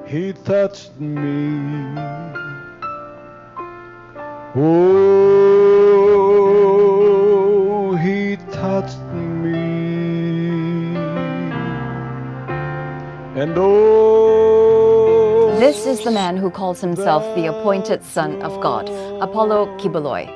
He touched me. Oh, he touched me. And oh, This is the man who calls himself the appointed son of God, Apollo Kibuloy.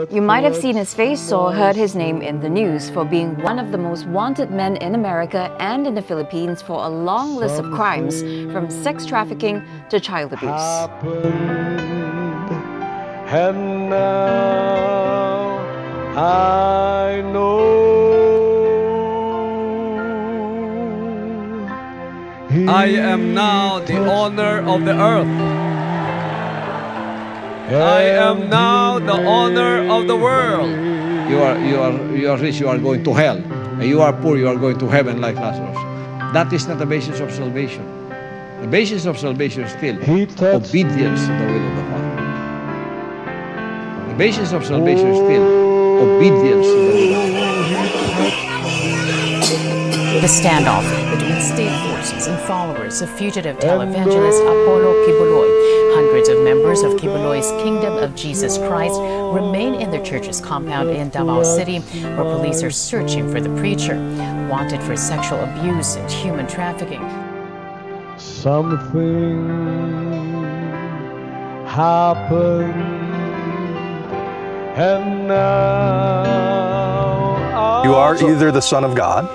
You might have seen his face or heard his name in the news for being one of the most wanted men in America and in the Philippines for a long list of crimes, from sex trafficking to child abuse. happened, and now I know I am now the owner of the earth. I am now the owner of the world. You are rich, you are going to hell. And you are poor, you are going to heaven like Lazarus. That is not the basis of salvation. The basis of salvation is still He touched obedience to the will of the Father. The basis of salvation is still obedience to the will of the Father. The standoff between state forces and followers of fugitive televangelist Apollo Kibuloy. Hundreds of members of Kibuloy's Kingdom of Jesus Christ remain in their church's compound in Davao City, where police are searching for the preacher, wanted for sexual abuse and human trafficking. something happened, and now You are either the son of God,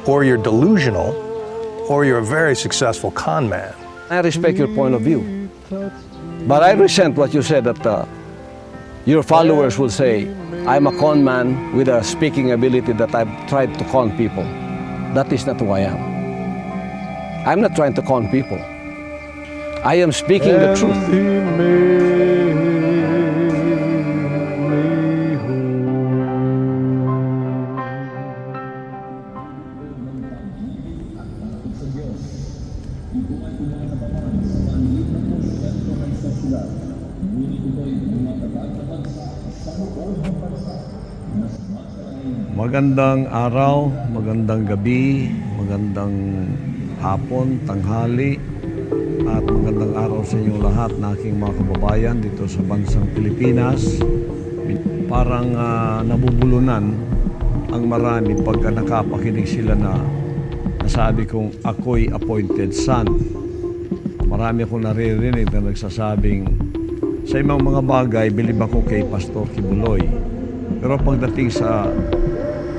or you're delusional, or you're a very successful con man. I respect your point of view. But I resent what you said that your followers will say, I'm a con man with a speaking ability that I've tried to con people. That is not who I am. I'm not trying to con people. I am speaking the truth. He made me whole. Magandang araw, magandang gabi, magandang hapon, tanghali, at magandang araw sa inyong lahat na aking mga kababayan dito sa bansang Pilipinas. Parang nabubulunan ang marami pagka nakapakinig sila na nasabi kong ako'y appointed son. Marami akong naririnig na nagsasabing sa ibang mga bagay, bilib ako kay Pastor Kibuloy. Pero pagdating sa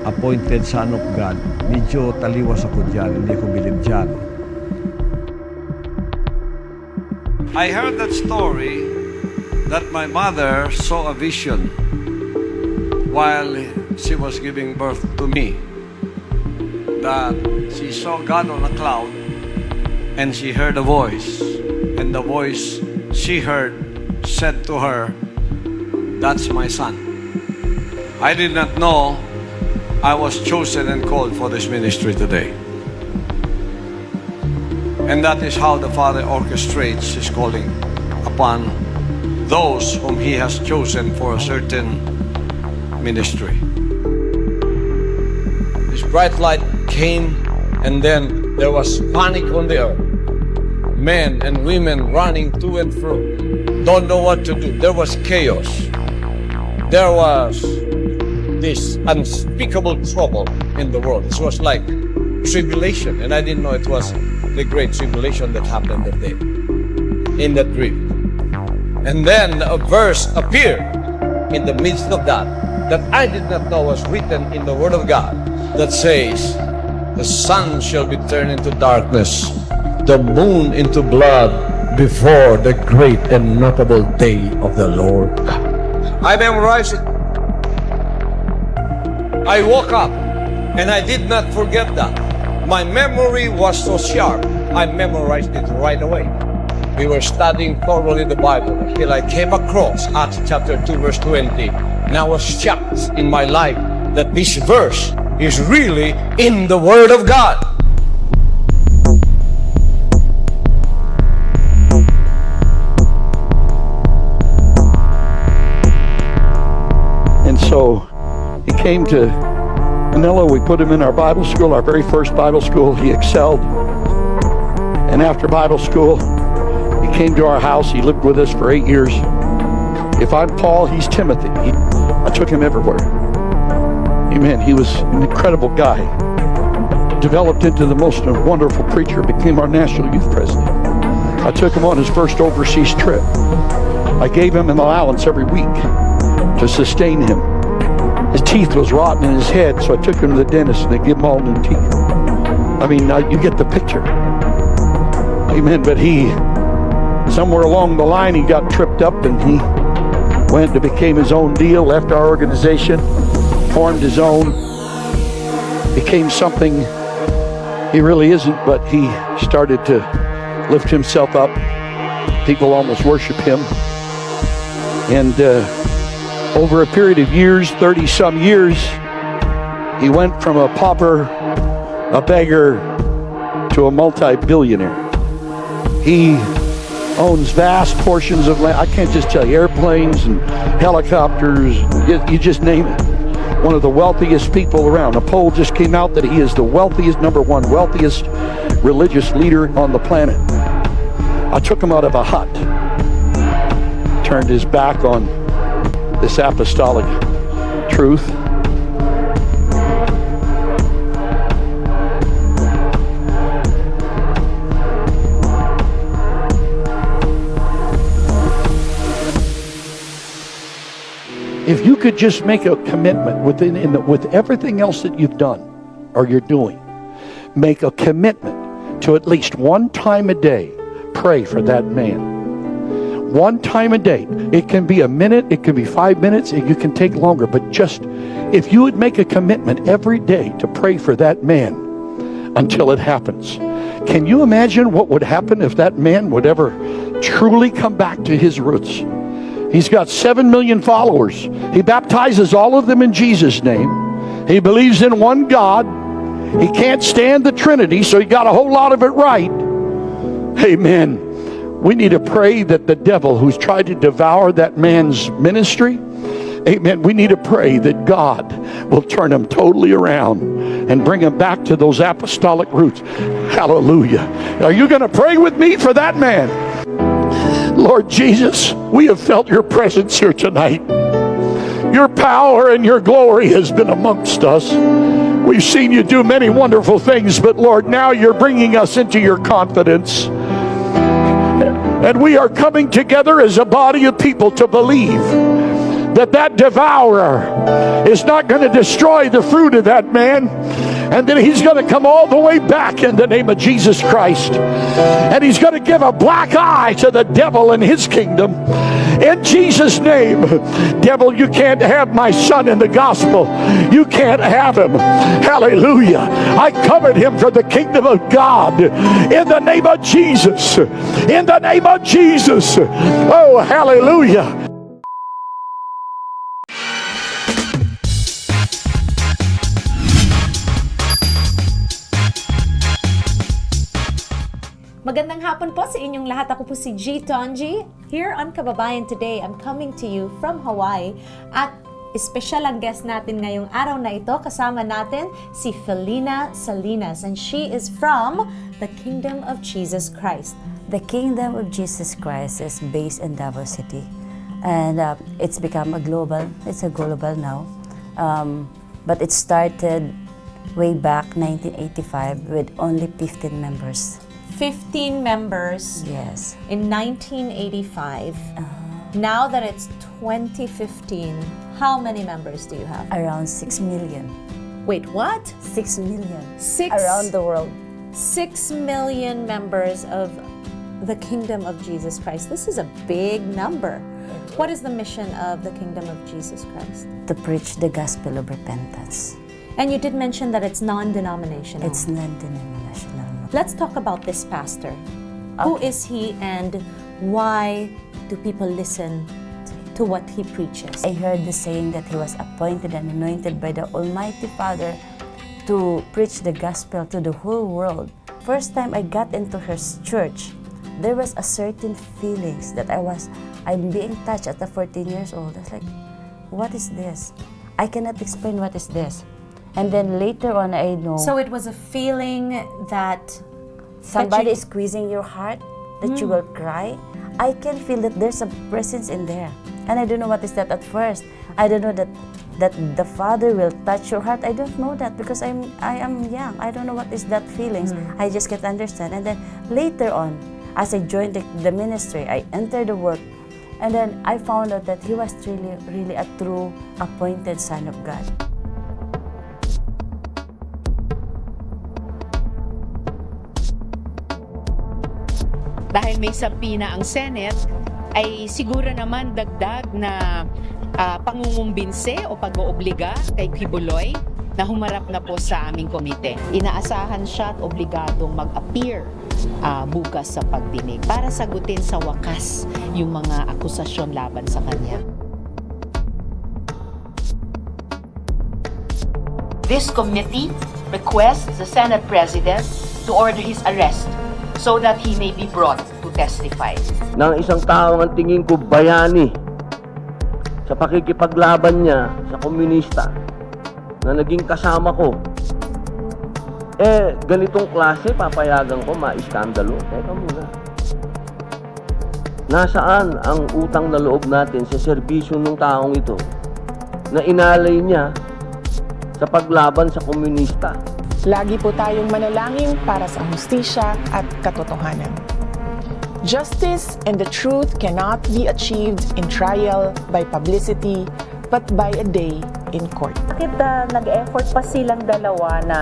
appointed son of God, medyo taliwas ako dyan, hindi ko bilib dyan. I heard that story that my mother saw a vision while she was giving birth to me. That she saw God on a cloud and she heard a voice, and the voice she heard said to her, "That's my son." I did not know I was chosen and called for this ministry today. And that is how the Father orchestrates His calling upon those whom He has chosen for a certain ministry. This bright light came, and then there was panic on the earth. Men and women running to and fro, don't know what to do. There was chaos. There was this unspeakable trouble in the world. It was like tribulation, and I didn't know it was the great tribulation that happened that day in that dream. And then a verse appeared in the midst of that I did not know was written in the Word of God, that says, "The sun shall be turned into darkness, the moon into blood, before the great and notable day of the Lord." I memorized it. I woke up and I did not forget that. My memory was so sharp, I memorized it right away. We were studying thoroughly the Bible until I came across Acts chapter 2 verse 20. And I was shocked in my life that this verse is really in the Word of God. And so he came to Manila. We put him in our Bible school, our very first Bible school. He excelled. And after Bible school, he came to our house. He lived with us for 8 years. If I'm Paul, he's Timothy. I took him everywhere. Amen. He was an incredible guy. Developed into the most wonderful preacher, became our national youth president. I took him on his first overseas trip. I gave him an allowance every week to sustain him. His teeth was rotten in his head, so I took him to the dentist and they gave him all new teeth. I mean, you get the picture. Amen. But somewhere along the line, he got tripped up and he went and became his own deal, left our organization, formed his own, became something he really isn't, but he started to lift himself up. People almost worship him. And over a period of years, 30-some years, he went from a pauper, a beggar, to a multi-billionaire. He owns vast portions of land. I can't just tell you, airplanes and helicopters, you just name it. One of the wealthiest people around. A poll just came out that he is the wealthiest, number one wealthiest religious leader on the planet. I took him out of a hut, turned his back on this apostolic truth. If you could just make a commitment with everything else that you've done or you're doing, make a commitment to at least one time a day pray for that man. One time a day. It can be a minute, it can be 5 minutes, and you can take longer, but just if you would make a commitment every day to pray for that man until it happens. Can you imagine what would happen if that man would ever truly come back to his roots? He's got 7 million followers. He baptizes all of them in Jesus' name. He believes in one God. He can't stand the Trinity, so he got a whole lot of it right. Amen. We need to pray that the devil who's tried to devour that man's ministry, amen, we need to pray that God will turn him totally around and bring him back to those apostolic roots. Hallelujah. Are you going to pray with me for that man? Lord Jesus, we have felt your presence here tonight. Your power and your glory has been amongst us. We've seen you do many wonderful things, but Lord, now you're bringing us into your confidence. And we are coming together as a body of people to believe that devourer is not going to destroy the fruit of that man, and that he's going to come all the way back in the name of Jesus Christ, and he's going to give a black eye to the devil and his kingdom in Jesus' name. Devil, you can't have my son in the gospel. You can't have him. Hallelujah. I covered him for the kingdom of God in the name of Jesus. In the name of Jesus. Oh, hallelujah. Magandang hapon po sa inyong lahat. Ako po si G. Tonji. Here on Kababayan Today, I'm coming to you from Hawaii. At espesyal ang guest natin ngayong araw na ito. Kasama natin si Felina Salinas. And she is from the Kingdom of Jesus Christ. The Kingdom of Jesus Christ is based in Davao City. And it's become a global now. But it started way back 1985 with only 15 members. 15 members Yes. in 1985. Now that it's 2015, how many members do you have? Around 6 million. Wait, what? 6 million. Six- Around the world. 6 million members of the Kingdom of Jesus Christ. This is a big number. What is the mission of the Kingdom of Jesus Christ? To preach the gospel of repentance. And you did mention that it's non-denominational. It's non-denominational. Let's talk about this pastor. Who is he and why do people listen to what he preaches? I heard the saying that he was appointed and anointed by the Almighty Father to preach the gospel to the whole world. First time I got into his church, there was a certain feelings that I'm being touched at the 14 years old. I was like, what is this? I cannot explain what is this. And then later on, I know. So it was a feeling that somebody is squeezing your heart, that you will cry. I can feel that there's a presence in there. And I don't know what is that at first. I don't know that the Father will touch your heart. I don't know that because I am young. I don't know what is that feelings. I just can't understand. And then later on, as I joined the ministry, I entered the work, and then I found out that he was really a true appointed Son of God. Dahil may sabi na ang Senate, ay siguro naman dagdag na pangungumbinse o pag-oobliga kay Quiboloy na humarap na po sa aming komite. Inaasahan siya at obligadong mag-appear bukas sa pagdinig para sagutin sa wakas yung mga akusasyon laban sa kanya. This committee requests the Senate President to order his arrest so that he may be brought to testify. Ng isang taong ang tingin ko bayani sa pakikipaglaban niya sa komunista na naging kasama ko, ganitong klase papayagan ko maiskandalo. Teka muna. Nasaan ang utang na loob natin sa serbisyo ng taong ito na inalay niya sa paglaban sa komunista? Lagi po tayong manalangin para sa hustisya at katotohanan. Justice and the truth cannot be achieved in trial by publicity, but by a day in court. Bakit nag-effort pa silang dalawa na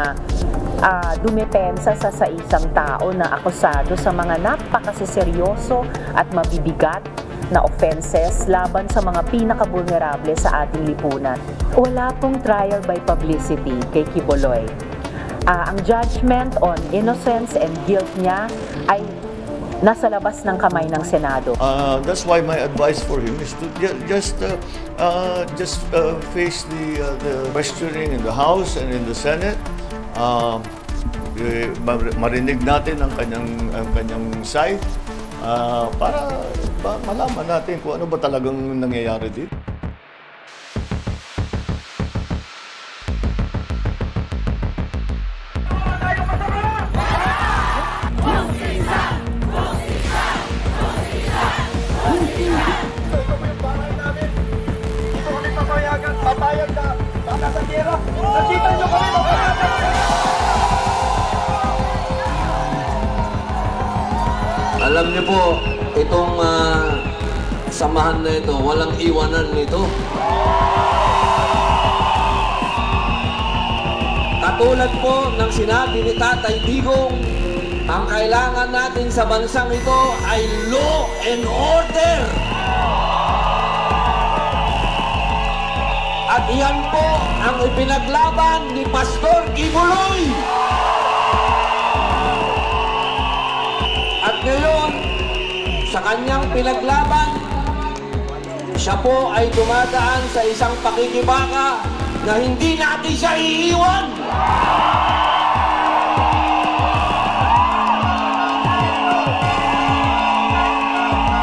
dumepensa sa isang tao na akusado sa mga napakasiseryoso at mabibigat na offenses laban sa mga pinaka-vulnerable sa ating lipunan? Wala pong trial by publicity kay Quiboloy. Ang judgment on innocence and guilt niya ay nasa labas ng kamay ng Senado. That's why my advice for him is to just face the questioning in the House and in the Senate. Marinig natin ang kanyang side para malaman natin kung ano ba talagang nangyayari dito. Alam niyo po, itong samahan na ito, walang iwanan nito. Katulad po ng sinabi ni Tatay Digong, ang kailangan natin sa bansang ito ay law and order. At iyan po ang ipinaglaban ni Pastor Quiboloy. At ngayon, sa kanyang pinaglaban, siya po ay dumadaan sa isang pakikibaka na hindi natin siya iiwan.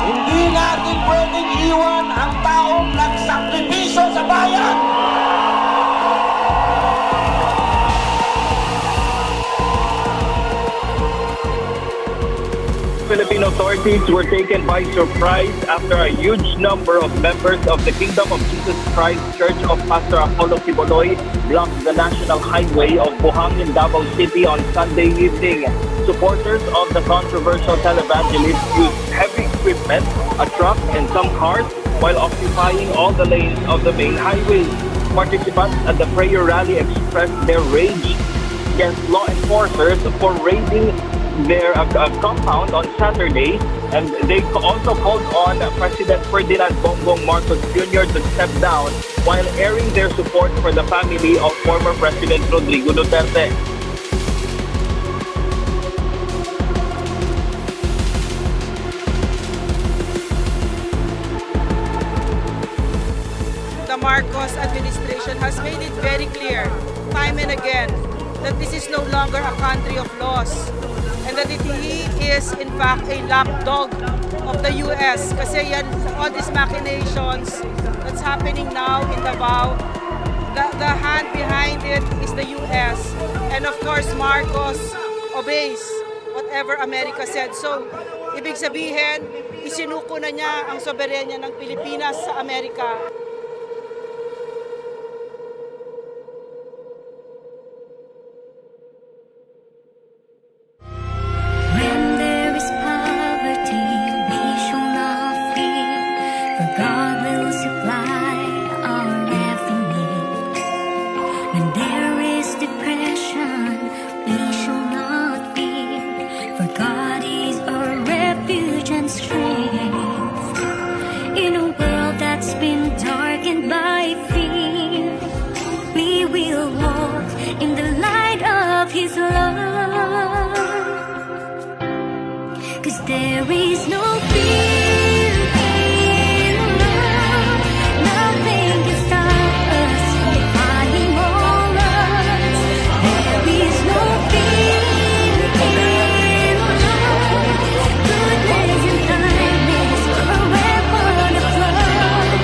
Hindi natin pwedeng iwan ang taong nagsakripisyo sa bayan. Philippine authorities were taken by surprise after a huge number of members of the Kingdom of Jesus Christ Church of Pastor Apollo Quiboloy blocked the national highway of Buhangin, Davao City on Sunday evening. Supporters of the controversial televangelist used heavy equipment, a truck, and some cars while occupying all the lanes of the main highway. Participants at the prayer rally expressed their rage against law enforcers for raiding their compound on Saturday, and they also called on President Ferdinand Bongbong Marcos Jr. to step down while airing their support for the family of former President Rodrigo Duterte. The Marcos administration has made it very clear, time and again, that this is no longer a country of laws, and that he is in fact a lapdog of the US. Kasi yan, all these machinations that's happening now in Davao, the hand behind it is the US. And of course, Marcos obeys whatever America said. So, ibig sabihin, isinuko na niya ang soberenya ng Pilipinas sa Amerika. When there is poverty, we shall not fear, for God will supply our every need. When there is depression, we shall not fear, for God is our refuge and strength. In a world that's been darkened by fear, we will walk in the light of His love. 'Cause there is no fear in love. Nothing can stop us from defying all odds. There is no fear in love. Goodness and kindness are a weapon of love.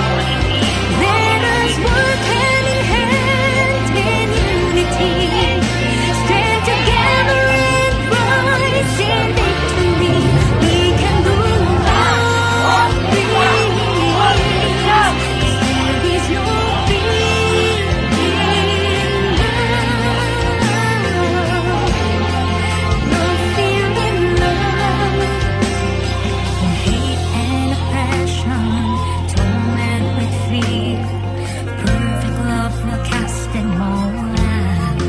Let us work hand in hand in unity. Stand together in Christ in victory. We can do all things. There is no fear in love. No fear in love. When hate and oppression torment with fear, perfect love will cast them all out.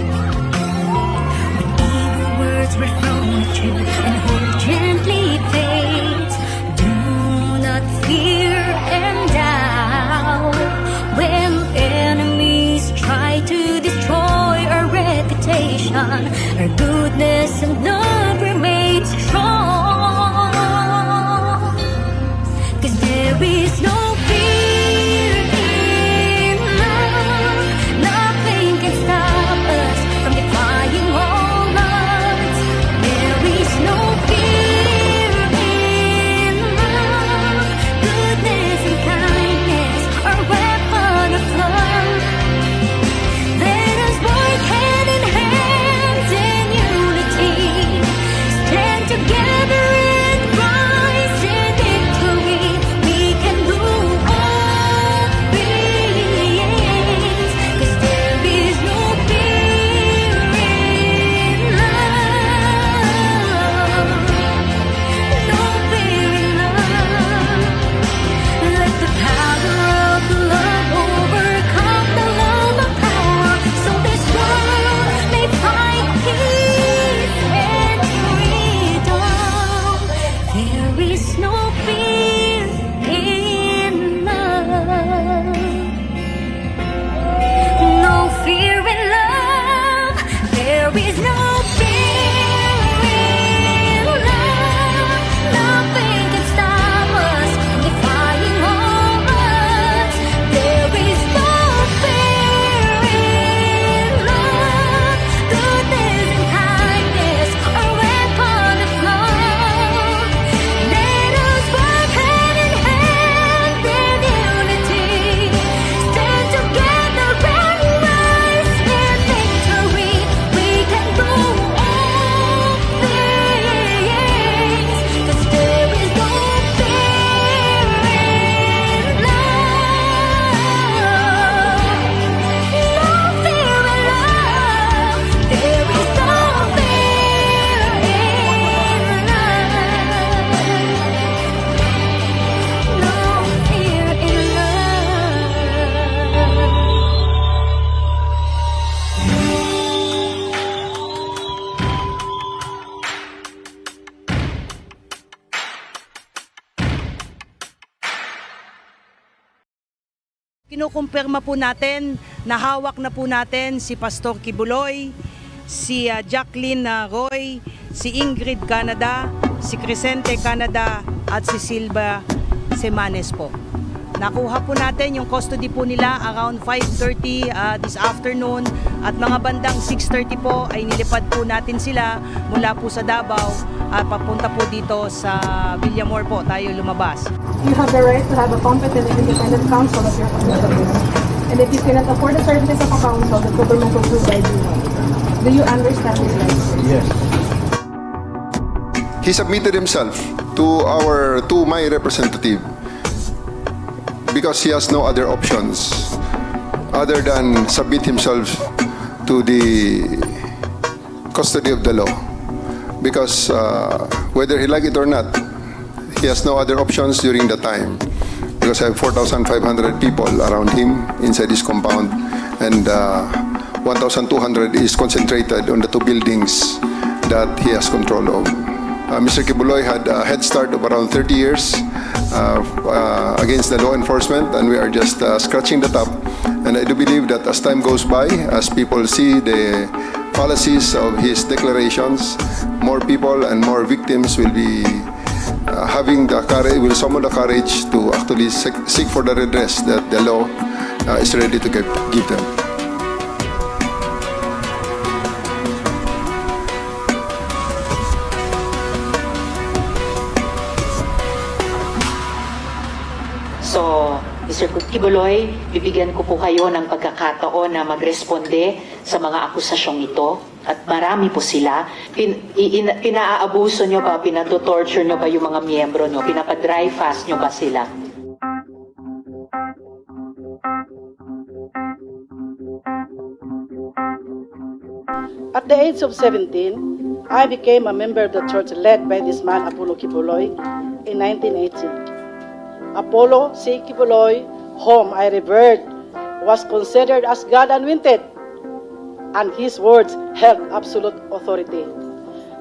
When evil words were thrown at you and hope gently fades, do not fear and doubt. When enemies try to destroy our reputation, our goodness and love remains strong. 'Cause there is no fear in love. Nothing can stop us from defying all odds. There is no fear in love. Goodness and kindness are a weapon of love. Let us work hand in hand in unity. Stand together in Christ in victory. We can do all things. 'Cause there is no fear in love. No fear in love. Let the power of love overcome the love of power, so this world may find peace and freedom. There is no fear in love. No fear in love. There is no fear in love. Nothing can stop us from defying all odds. There is no fear in love. Goodness and kindness are a weapon of love. Let us work hand in hand in unity. Stand together and rise in victory. We can do all things. 'Cause there is no fear in love. No fear in love. There is no fear in love. No fear in Kinukumpirma po natin na hawak na po natin si Pastor Kibuloy, si Jacqueline Roy, si Ingrid Canada, si Crescente Canada at si Silva Semanes po. Nakuha po natin yung custody po nila around 5:30 this afternoon at mga bandang 6:30 po ay nilipad po natin sila mula po sa Davao at papunta po dito sa Villamor po tayo lumabas. You have the right to have a competent and independent counsel of your community. And if you cannot afford the services of a counsel, the government will provide you one. Do you understand this right? Yes. he submitted himself to my representative because he has no other options other than submit himself to the custody of the law. Because whether he like it or not, he has no other options during the time. Because I have 4,500 people around him inside his compound, and 1,200 is concentrated on the two buildings that he has control of. Mr. Kibuloy had a head start of around 30 years against the law enforcement, and we are just scratching the top. And I do believe that as time goes by, as people see the fallacies of his declarations, more people and more victims will be having the courage, will summon the courage to actually seek for the redress that the law is ready to give them. So, Mr. Kibuloy, bibigyan ko po kayo ng pagkakataon na magresponde sa mga akusasyong ito. At marami po sila. Pinaabuso nyo ba, pinato-torture nyo ba yung mga miyembro nyo? Pinapa-dry fast nyo ba sila? At the age of 17, I became a member of the church led by this man, Apollo Kibuloy, in 1980. Apollo C. Kibuloy, whom I revered, was considered as God anointed, and his words held absolute authority.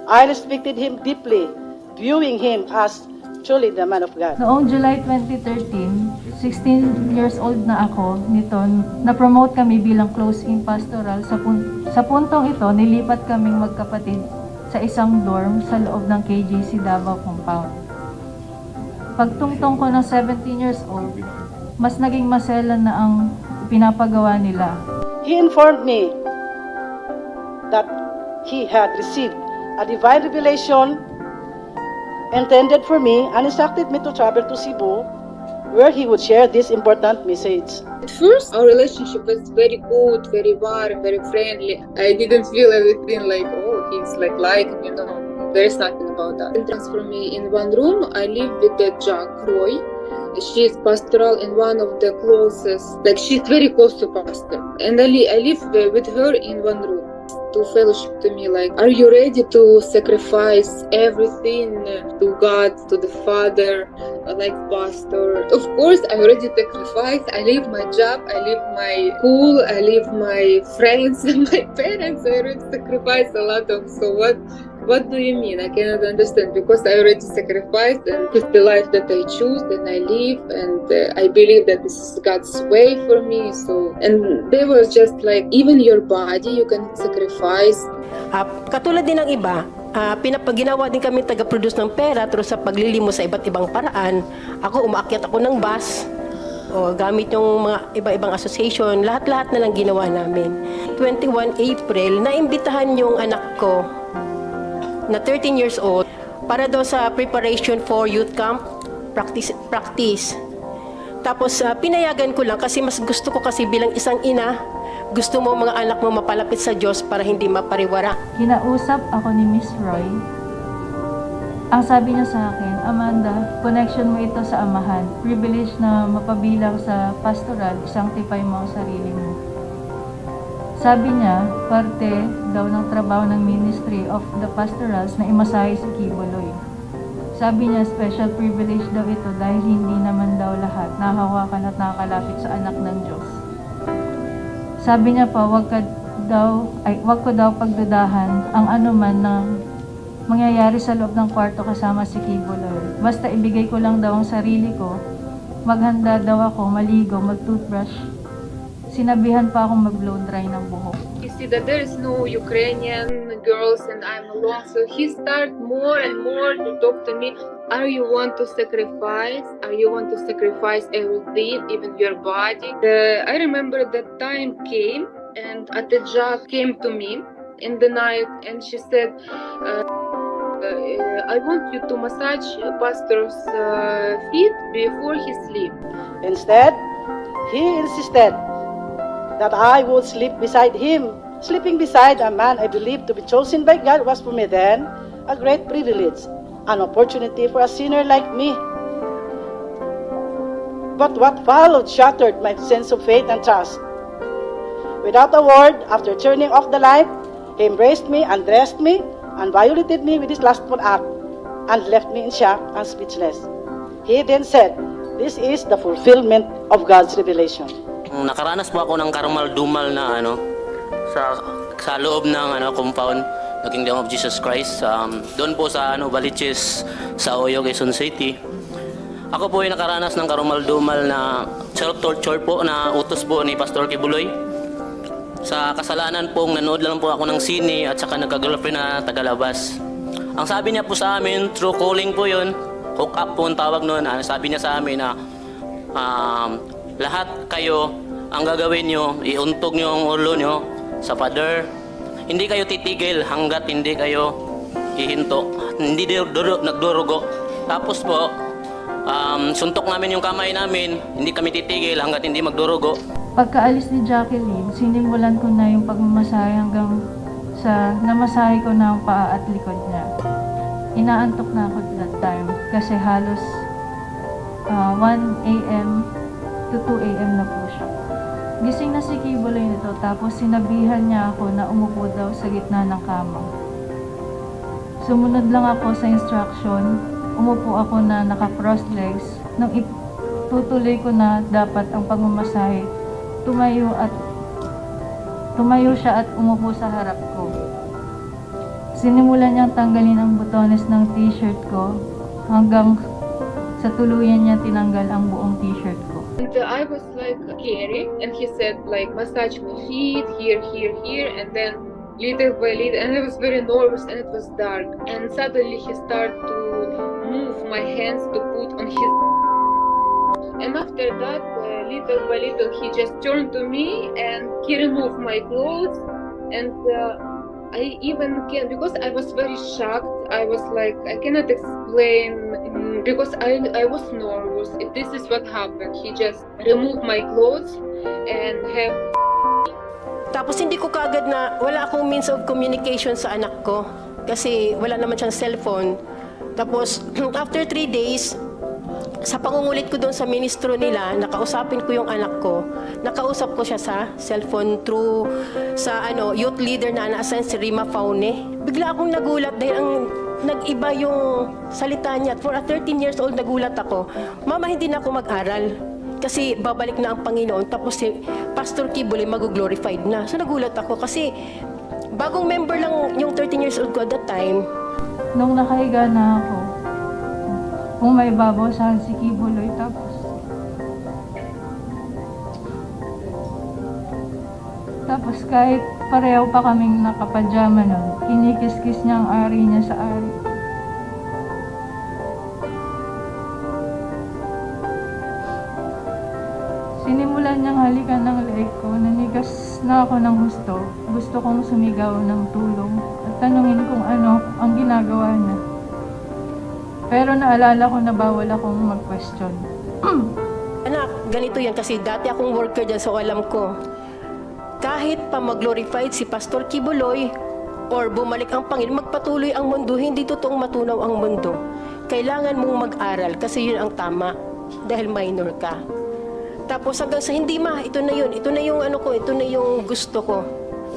I respected him deeply, viewing him as truly the man of God. Noong July 2013, 16 years old na ako nito, na-promote kami bilang close-in pastoral. Sa puntong ito, nilipat kaming magkapatid sa isang dorm sa loob ng KJC Davao compound. Pagtungtong ko ng 17 years old, mas naging maselan na ang pinapagawa nila. He informed me that he had received a divine revelation intended for me and instructed me to travel to Cebu, where he would share this important message. At first, our relationship was very good, very warm, very friendly. I didn't feel anything like, oh, he's like, you know, there's nothing about that. He transferred me in one room. I live with the Jack Roy. She is pastoral and one of the closest, like she's very close to pastor. And I live with her in one room. To fellowship to me, like, are you ready to sacrifice everything to God, to the Father, like pastor? Of course, I'm ready to sacrifice. I leave my job, I leave my school, I leave my friends and my parents. I already sacrifice a lot of. So what do you mean? I cannot understand, because I already sacrificed, and it's the life that I choose and I live, and I believe that this is God's way for me. So, and they were just like, even your body you can sacrifice. Katulad din ng iba, pinapaginawa din kami taga-produce ng pera through sa paglilimo sa iba't ibang paraan. Ako, umaakyat ako ng bus, o gamit yung mga iba-ibang association, lahat-lahat na lang ginawa namin. 21 April, naimbitahan yung anak ko na 13 years old para daw sa preparation for youth camp, practice. Tapos pinayagan ko lang kasi mas gusto ko, kasi bilang isang ina, gusto mo mga anak mo mapalapit sa Diyos para hindi mapariwara. Kinausap ako ni Miss Roy. Ang sabi niya sa akin, Amanda, connection mo ito sa amahan. Privilege na mapabilang sa pastoral, sanctify mo ang sarili mo. Sabi niya, parte daw ng trabaho ng Ministry of the Pastorals na imasahe si Kibuloy. Sabi niya, special privilege daw ito dahil hindi naman daw lahat nahahawakan at nakakalapit sa anak ng Diyos. Sabi niya pa, wag ko daw pagdudahan ang anuman na mangyayari sa loob ng kwarto kasama si Kibuloy. Basta ibigay ko lang daw ang sarili ko, maghanda daw ako, maligo, mag-toothbrush. Sinabihan pa akong mag-blow dry ng buhok. You see that there is no Ukrainian girls and I'm alone. So he started more and more to talk to me. Are you want to sacrifice? Are you want to sacrifice everything, even your body? I remember that time came, and Atija came to me in the night, and she said, I want you to massage pastor's feet before he sleep. Instead, he insisted that I would sleep beside him. Sleeping beside a man I believed to be chosen by God was for me then a great privilege. an opportunity for a sinner like me. But what followed shattered my sense of faith and trust. Without a word, after turning off the light, he embraced me, undressed me, and violated me with his lustful act, and left me in shock and speechless. He then said, "This is the fulfillment of God's revelation." Nakaranas po ako ng karumal-dumal na sa loob ng compound ng Kingdom of Jesus Christ. Doon po sa Baliches, sa Oyo, Quezon City. Ako po ay nakaranas ng karumal-dumal na self-torture po na utos po ni Pastor Kibuloy. Sa kasalanan pong nanood lang po ako ng sine at saka nagka-girlfriend na tagalabas. Ang sabi niya po sa amin, through calling po yun, hook up po ang tawag noon. Sabi niya sa amin na lahat kayo, ang gagawin nyo, iuntog nyo ang ulo nyo sa pader. Hindi kayo titigil hanggat hindi kayo hihinto. Hindi nagdurugo. Tapos po, suntok namin yung kamay namin, hindi kami titigil hanggat hindi magdurugo. Pagkaalis ni Jacqueline, sinimulan ko na yung pagmamasahe hanggang sa namasahe ko na ang paa at likod niya. Inaantok na ako that time kasi halos 1 a.m. to 2 a.m. na po siya. Gising na si Kibuloy nito tapos sinabihan niya ako na umupo daw sa gitna ng kama. Sumunod lang ako sa instruction, umupo ako na naka-cross legs. Nang itutuloy ko na dapat ang pagmamasahe, tumayo siya at umupo sa harap ko. Sinimulan niyang tanggalin ang butones ng t-shirt ko hanggang sa tuluyan niya tinanggal ang buong t-shirt ko. And I was like scary, and he said like massage my feet here, and then little by little, and I was very nervous, and it was dark, and suddenly he started to move my hands to put on his, and after that, little by little, he just turned to me and he removed my clothes, and I even can, because I was very shocked. I was like, I cannot explain because I was nervous. If this is what happened, he just removed my clothes and have. Tapos hindi ko kaagad na wala akong means of communication sa anak ko kasi wala naman siyang cellphone. Tapos after 3 days, sa pangungulit ko doon sa ministro nila, nakausapin ko yung anak ko. Nakausap ko siya sa cellphone through sa youth leader na na-assign si Rima Faune. Bigla akong nagulat dahil ang nag-iba yung salita niya. For a 13 years old, nagulat ako. Mama, hindi na ako mag-aral. Kasi babalik na ang Panginoon. Tapos si Pastor Kibuloy mag-glorified na. So nagulat ako kasi bagong member lang yung 13 years old ko at that time. Nung nakahiga na ako, kung may babawasan si Kibuloy tapos kahit pareho pa kaming nakapajama nun, kinikis-kis niya ang ari niya sa ari. Sinimulan niyang halikan ng leeg ko, nanigas na ako ng gusto. Gusto kong sumigaw ng tulong at tanungin kung ano ang ginagawa niya. Pero naalala ko na bawal akong mag-question. Anak, ganito yan kasi dati akong worker dyan so alam ko. Kahit pa mag-glorified si Pastor Kibuloy or bumalik ang Panginoon, magpatuloy ang mundo, hindi totoong matunaw ang mundo. Kailangan mong mag-aral kasi yun ang tama dahil minor ka. Tapos hanggang sa hindi ito na yun, ito na yung ito na yung gusto ko.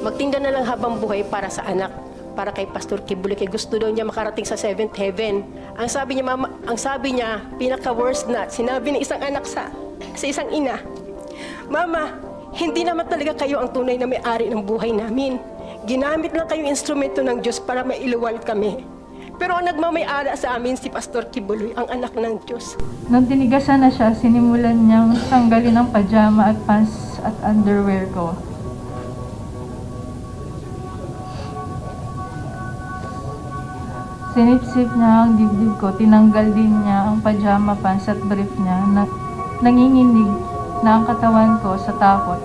Magtinda na lang habang buhay para sa anak. Para kay Pastor Kibuloy, kay gusto daw niya makarating sa 7th heaven. Ang sabi niya, mama, pinaka-worst na, sinabi ng isang anak sa isang ina, Mama, hindi naman talaga kayo ang tunay na may-ari ng buhay namin. Ginamit lang kayong instrumento ng Diyos para mailuwal kami. Pero ang nagmamay-ari sa amin si Pastor Kibuloy, ang anak ng Diyos. Nung tinigasan na siya, sinimulan niyang tanggalin ang pajama at pants at underwear ko. Sinipsip niya ang dibdib ko, tinanggal din niya ang pajama pants at brief niya. Nanginginig na ang katawan ko sa takot.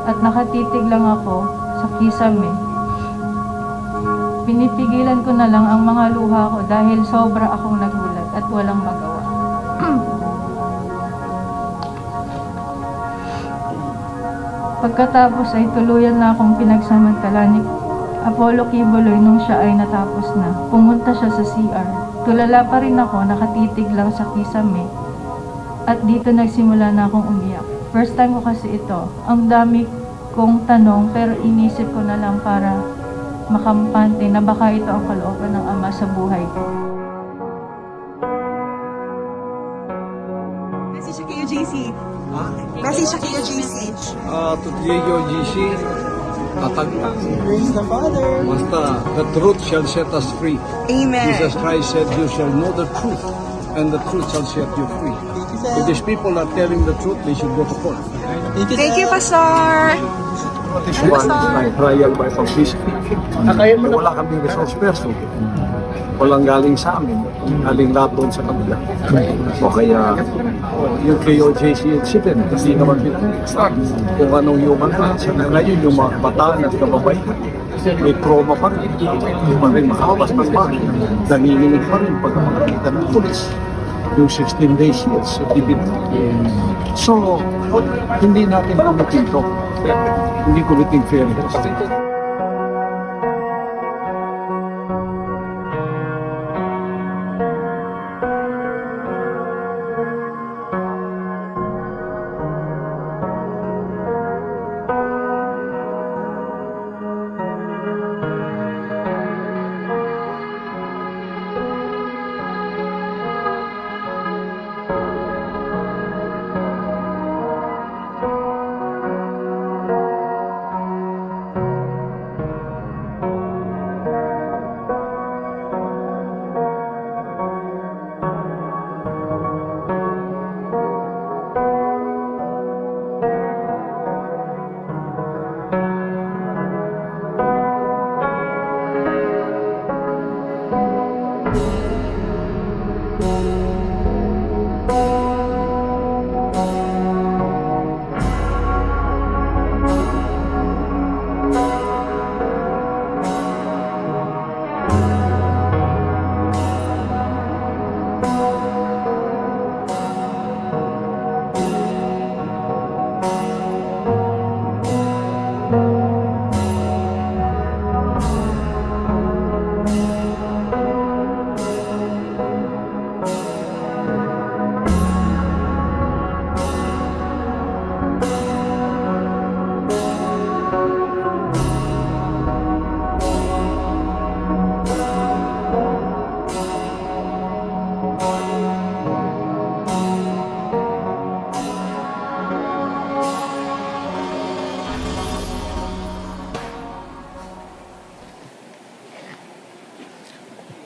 At nakatitig lang ako sa kisame. Pinipigilan ko na lang ang mga luha ko dahil sobra akong nagulat at walang magawa. Pagkatapos ay tuluyan na akong pinagsamantala ni Apollo Kibuloy nung siya ay natapos na. Pumunta siya sa CR. Tulala pa rin ako, nakatitig lang sa kisame. At dito nagsimula na akong umiyak. First time ko kasi ito. Ang dami kong tanong pero inisip ko na lang para makampante na baka ito ang kalooban ng Ama sa buhay ko. Message siya kayo, JC. Message siya kayo, JC. To Diego GC, tatagtan. Praise the Father. Basta, the truth shall set us free. Amen. Jesus Christ said, you shall know the truth, and the truth shall set you free. If these people are telling the truth, they should go to court. Thank you, Pastor. This one, my trial by publicity. Wala kami resource person. Walang galing sa amin. Galing lahat doon sa kanila. O kaya, yung KOJC incident, hindi naman pinag-extract kung anong human rights. Ngayon, yung mga bataan at kababaihan, may trauma pa rin. Hindi pa rin makawas ng bahay. Nanginginig pa rin pag makakita ng pulis. Yung 16 days years, so, hindi natin kumitin to. Hindi kumitin fair justice.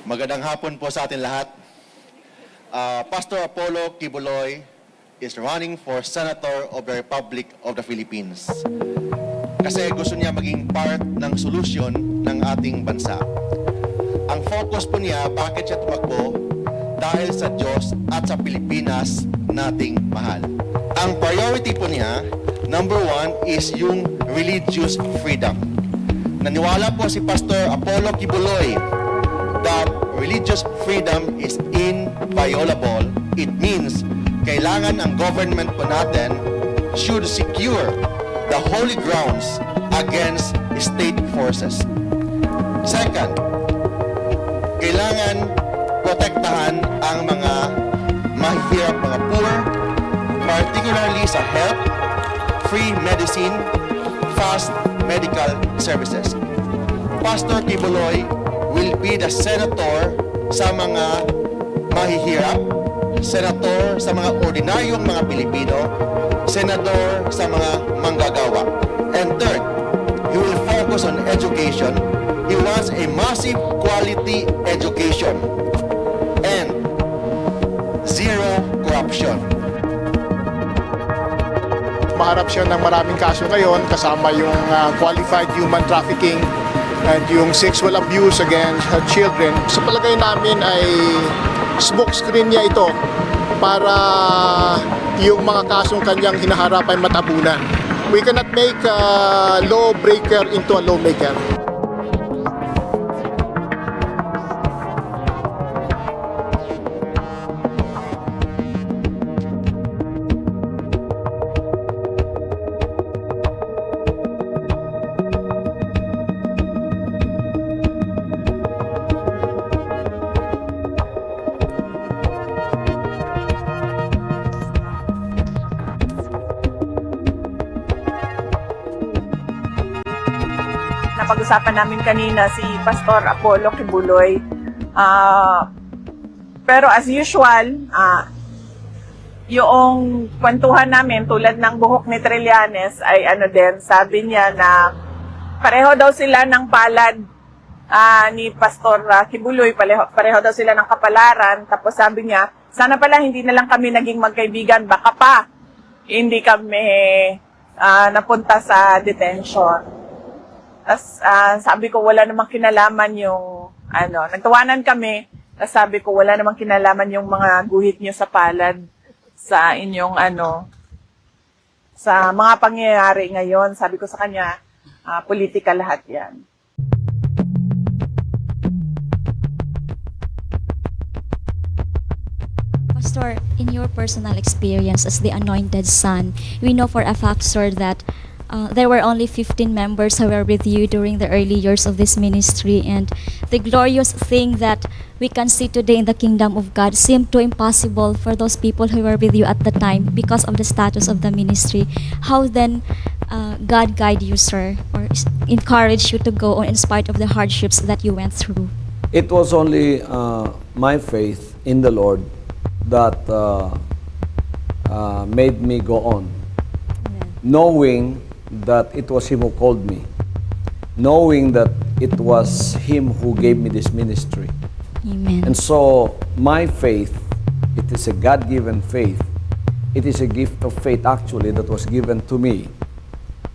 Magandang hapon po sa atin lahat. Pastor Apollo Kibuloy is running for Senator of the Republic of the Philippines. Kasi gusto niya maging part ng solusyon ng ating bansa. Ang focus po niya, bakit siya tumakbo? Dahil sa Diyos at sa Pilipinas nating mahal. Ang priority po niya, number 1 is yung religious freedom. Naniwala po si Pastor Apollo Kibuloy that religious freedom is inviolable. It means kailangan ang government po natin should secure the holy grounds against state forces. Second, kailangan protektahan ang mga mahihirap, mga poor, particularly sa health, free medicine, fast medical services. Pastor Kibuloy will be the senator sa mga mahihirap, senator sa mga ordinaryong mga Pilipino, senador sa mga manggagawa. And third, he will focus on education. He wants a massive quality education and zero corruption. Maharap siya ng maraming kaso ngayon, kasama yung qualified human trafficking at yung sexual abuse against children. Sa palagay namin ay smoke screen niya ito para yung mga kasong kanyang hinaharap ay matabunan. We cannot make a lawbreaker into a lawmaker. napag-usapan namin kanina si Pastor Apollo Kibuloy. Pero as usual, yung kwentuhan namin tulad ng buhok ni Trillanes ay sabi niya na pareho daw sila ng palad ni Pastor Kibuloy, pareho daw sila ng kapalaran. Tapos sabi niya, sana pala hindi na lang kami naging magkaibigan, baka pa hindi kami napunta sa detention. Tapos sabi ko wala namang kinalaman yung nagtawanan kami. Tapos sabi ko wala namang kinalaman yung mga guhit niyo sa palad sa inyong sa mga pangyayari ngayon. Sabi ko sa kanya, politika lahat yan. Pastor, in your personal experience as the anointed son, we know for a fact, sir, that there were only 15 members who were with you during the early years of this ministry, and the glorious thing that we can see today in the kingdom of God seemed too impossible for those people who were with you at the time because of the status of the ministry. How then God guide you, sir, or encourage you to go on in spite of the hardships that you went through? It was only my faith in the Lord that made me go on. Knowing that it was Him who called me. Knowing that it was Him who gave me this ministry. Amen. And so, my faith, it is a God-given faith. It is a gift of faith actually that was given to me.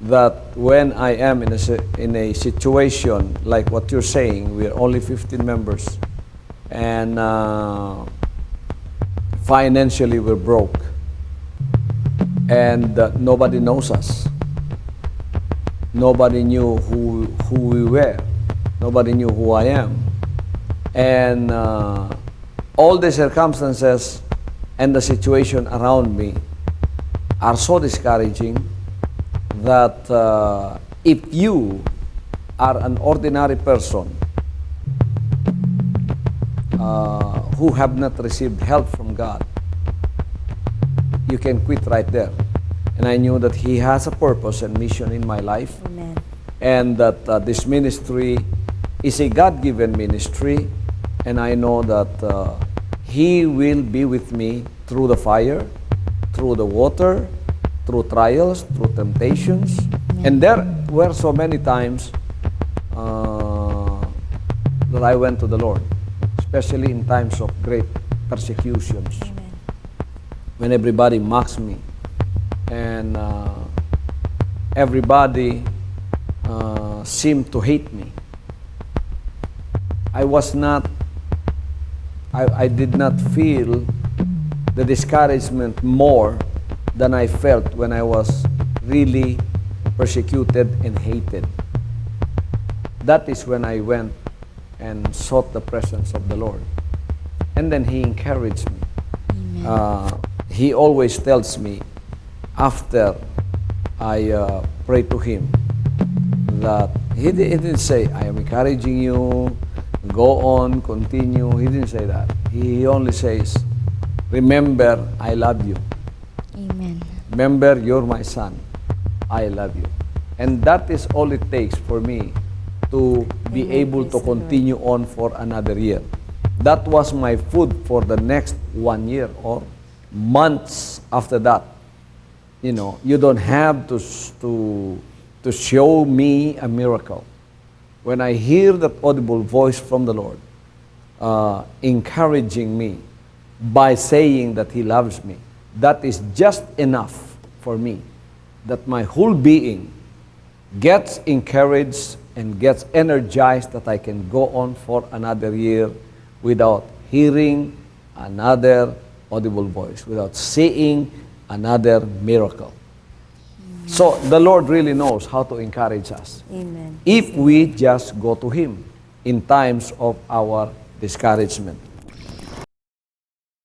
That when I am in a situation like what you're saying, we are only 15 members, and financially we're broke, and nobody knows us. Nobody knew who we were. Nobody knew who I am. And all the circumstances and the situation around me are so discouraging that if you are an ordinary person who have not received help from God, you can quit right there. And I knew that He has a purpose and mission in my life. Amen. And that this ministry is a God-given ministry, and I know that He will be with me through the fire, through the water, through trials, through temptations. And there were so many times that I went to the Lord, especially in times of great persecutions. Amen. When everybody mocks me, and everybody seemed to hate me. I did not feel the discouragement more than I felt when I was really persecuted and hated. That is when I went and sought the presence of the Lord. And then He encouraged me. He always tells me, after I pray to Him, that He didn't say, I am encouraging you, go on, continue. He didn't say that. He only says, remember, I love you. Amen. Remember, you're my son. I love you. And that is all it takes for me to be able to continue on for another year. That was my food for the next 1 year or months after that. You know, you don't have to show me a miracle. When I hear that audible voice from the Lord, encouraging me by saying that He loves me, that is just enough for me, that my whole being gets encouraged and gets energized that I can go on for another year without hearing another audible voice, without seeing another miracle. So the Lord really knows how to encourage us. Amen. If we just go to Him in times of our discouragement.